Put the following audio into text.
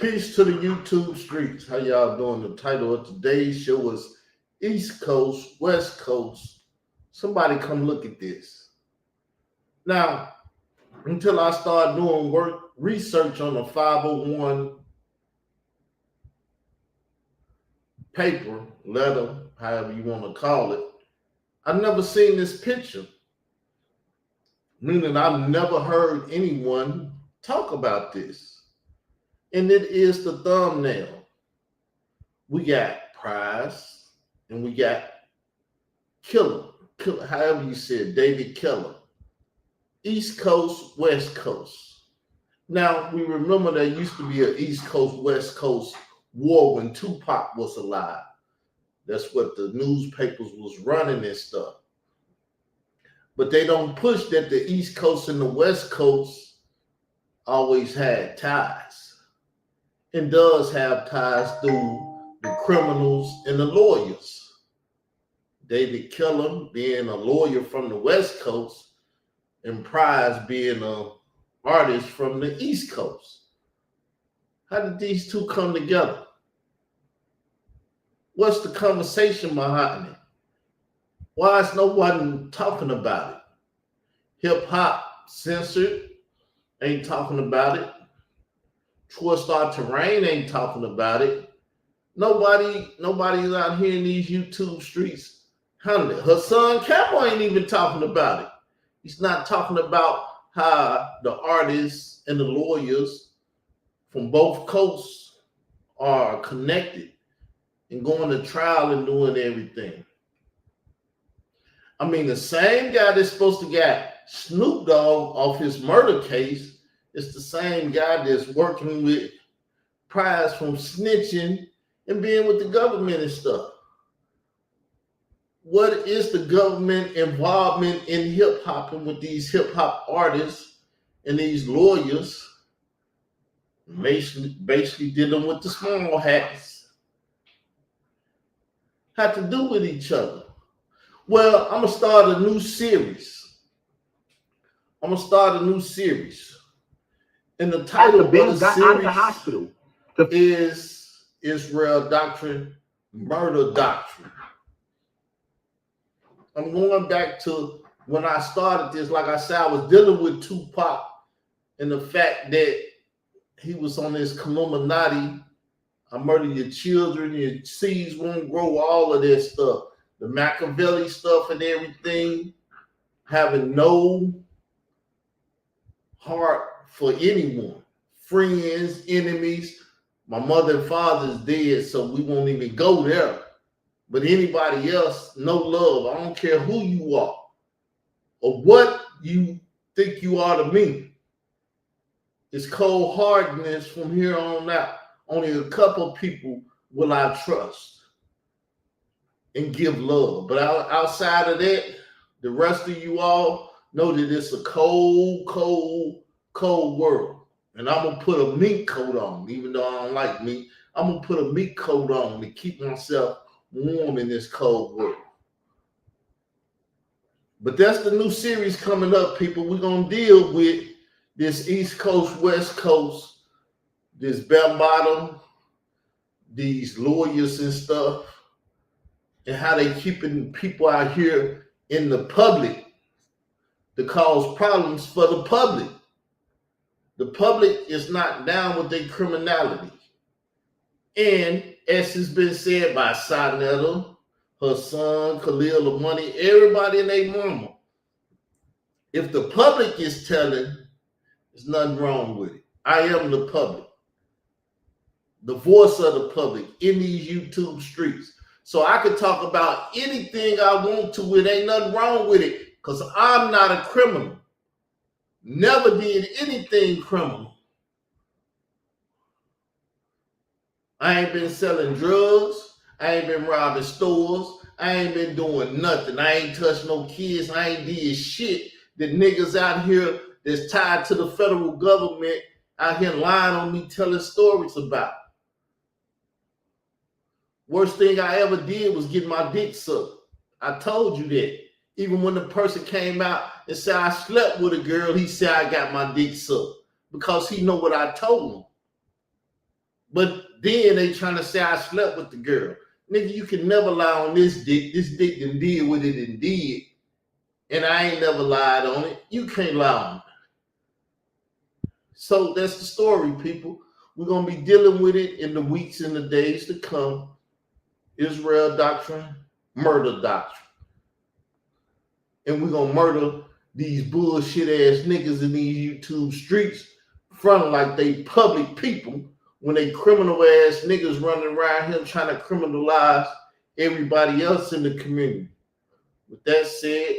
Peace to the YouTube streets. How y'all doing? The title of today's show is East Coast, West Coast. Somebody come look at this. Now, until I start doing research on a 501 paper, letter, however you want to call it, I've never seen this picture. Meaning I've never heard anyone talk about this. And it is the thumbnail. We got Prize and we got Killer, however you said, David Killer. East Coast, West Coast. Now, we remember there used to be an East Coast, West Coast war when Tupac was alive. That's what the newspapers was running and stuff. But they don't push that the East Coast and the West Coast always had ties. And does have ties through the criminals and the lawyers. David Killer being a lawyer from the West Coast and Prize being an artist from the East Coast. How did these two come together? What's the conversation behind it? Why is no one talking about it? Hip hop censored, ain't talking about it. Troy Star Terrain ain't talking about it. Nobody's out here in these YouTube streets handling it. Her son Capo ain't even talking about it. He's not talking about how the artists and the lawyers from both coasts are connected and going to trial and doing everything. I mean, the same guy that's supposed to get Snoop Dogg off his murder case is the same guy that's working with Prize from snitching and being with the government and stuff. What is the government involvement in hip hop and with these hip hop artists and these lawyers basically dealing with the small hats have to do with each other? Well, I'm going to start a new series. And the title of the series is Israel Doctrine, Murder Doctrine. I'm going back to when I started this. Like I said, I was dealing with Tupac and the fact that he was on this Illuminati. I murder your children, your seeds won't grow, all of this stuff. The Machiavelli stuff and everything, having no heart for anyone, friends, enemies. My mother and father is dead, so we won't even go there. But anybody else, no love. I don't care who you are or what you think you are to me. It's cold hardness from here on out. Only a couple people will I trust and give love. But outside of that, the rest of you all know that it's a cold, cold, cold world. And I'm going to put a mink coat on, even though I don't like meat. I'm going to put a mink coat on to keep myself warm in this cold world. But that's the new series coming up, people. We're going to deal with this East Coast, West Coast, this bell bottom, these lawyers and stuff, and how they keeping people out here in the public to cause problems for the public. The public is not down with their criminality. And as has been said by Sinetta, her son, Khalil, the money, everybody and their mama, if the public is telling, there's nothing wrong with it. I am the public, the voice of the public in these YouTube streets. So I can talk about anything I want to. It ain't nothing wrong with it because I'm not a criminal. Never did anything criminal. I ain't been selling drugs. I ain't been robbing stores. I ain't been doing nothing. I ain't touched no kids. I ain't did shit that niggas out here that's tied to the federal government out here lying on me telling stories about. Worst thing I ever did was get my dick sucked. I told you that. Even when the person came out and said I slept with a girl, he said I got my dick sucked because he know what I told him. But then they trying to say I slept with the girl. Nigga, you can never lie on this dick. This dick done did what it done did. And I ain't never lied on it. You can't lie on it. So that's the story, people. We're going to be dealing with it in the weeks and the days to come. Israel doctrine, murder doctrine. And we're going to murder these bullshit ass niggas in these YouTube streets, fronting like they public people when they criminal ass niggas running around here trying to criminalize everybody else in the community. With that said,